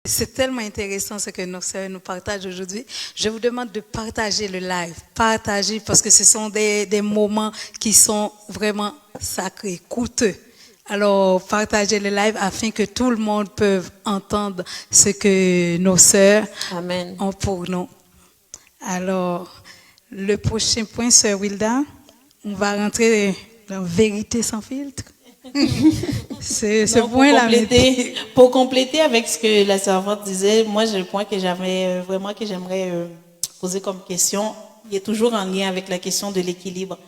C'est tellement intéressant ce que nos sœurs nous partagent aujourd'hui. Je vous demande de partager le live. Partager parce que ce sont des moments qui sont vraiment sacrés, coûteux. Alors, partagez le live afin que tout le monde puisse entendre ce que nos sœurs Amen. ont pour nous. Alors, le prochain point, sœur Wilda, on va rentrer dans vérité sans filtre. Ce point-là. Pour compléter avec ce que la servante disait, moi, j'ai le point que j'avais vraiment que j'aimerais poser comme question. Il est toujours en lien avec la question de l'équilibre.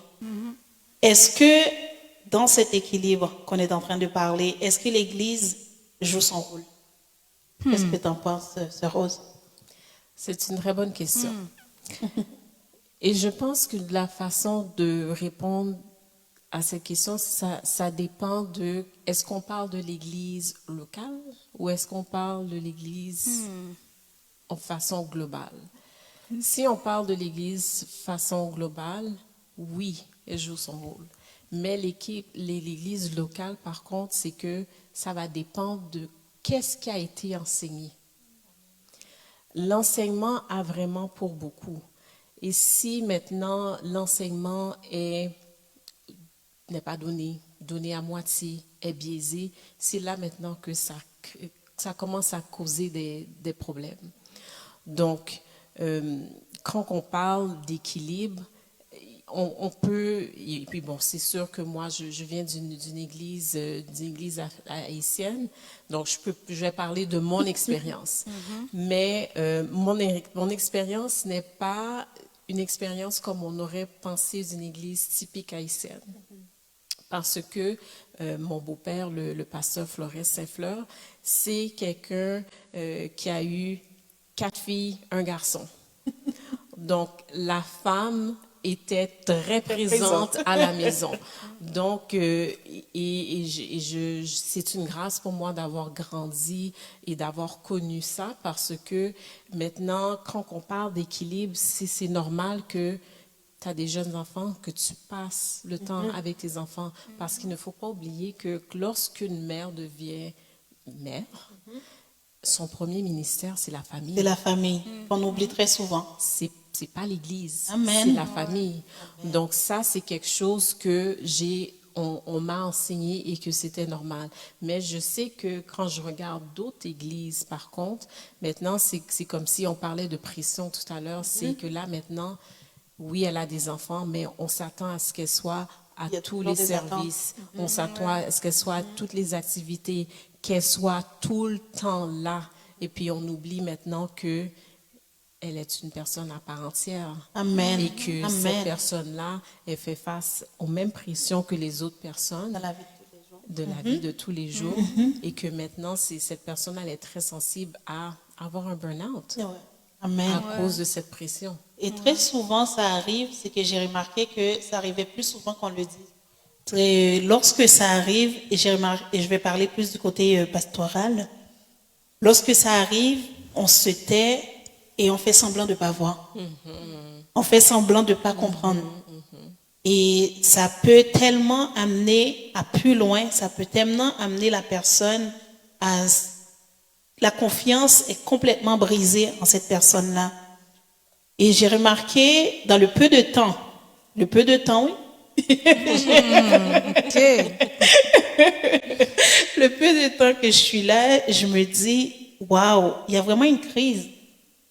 Est-ce que dans cet équilibre qu'on est en train de parler, est-ce que l'Église joue son rôle? Qu'est-ce que tu en penses, sœur Rose? C'est une très bonne question. Et je pense que la façon de répondre à cette question, ça dépend de, est-ce qu'on parle de l'Église locale ou est-ce qu'on parle de l'Église en façon globale? Si on parle de l'Église façon globale, oui, elle joue son rôle. Mais l'Église locale, par contre, c'est que ça va dépendre de qu'est-ce qui a été enseigné. L'enseignement a vraiment pour beaucoup. Et si maintenant l'enseignement n'est pas donné à moitié, est biaisé, c'est là maintenant que ça commence à causer des problèmes. Donc, quand on parle d'équilibre, on peut, et puis bon, c'est sûr que moi, je viens d'une église haïtienne, donc je vais parler de mon expérience. Mais mon expérience n'est pas une expérience comme on aurait pensé d'une église typique haïtienne. Parce que mon beau-père, le pasteur Flores Saint-Fleur, c'est quelqu'un qui a eu 4 filles, 1 garçon. Donc, la femme était très présente à la maison. Donc, c'est une grâce pour moi d'avoir grandi et d'avoir connu ça parce que maintenant, quand on parle d'équilibre, c'est normal que tu as des jeunes enfants, que tu passes le temps avec tes enfants parce qu'il ne faut pas oublier que lorsqu'une mère devient mère, son premier ministère, c'est la famille. C'est la famille, qu'on oublie très souvent. C'est pas l'Église, Amen. c'est la famille. Amen. Donc ça, c'est quelque chose que on m'a enseigné et que c'était normal. Mais je sais que quand je regarde d'autres églises, par contre, maintenant, c'est comme si on parlait de pression tout à l'heure, c'est que là, maintenant, oui, elle a des enfants, mais on s'attend à ce qu'elle soit à tous les services. On s'attend à ce qu'elle soit à toutes les activités, qu'elle soit tout le temps là. Et puis, on oublie maintenant que elle est une personne à part entière. Amen. Et que cette personne-là, elle fait face aux mêmes pressions que les autres personnes de la vie de tous les jours. Et que maintenant, cette personne-là, elle est très sensible à avoir un burn-out à cause de cette pression. Et très souvent, ça arrive, c'est que j'ai remarqué que ça arrivait plus souvent qu'on le dit. Et lorsque ça arrive, et je vais parler plus du côté pastoral, lorsque ça arrive, on se tait et on fait semblant de ne pas voir. On fait semblant de ne pas comprendre. Et ça peut tellement amener à plus loin, ça peut tellement amener la personne à... La confiance est complètement brisée en cette personne-là. Et j'ai remarqué dans le peu de temps, oui. Le peu de temps que je suis là, je me dis, waouh, il y a vraiment une crise.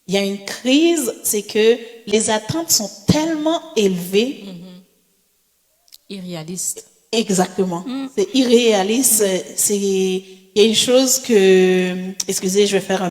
Il y a une crise, c'est que les attentes sont tellement élevées. Irréaliste. Exactement. C'est irréaliste. Il y a une chose que, excusez, je vais faire un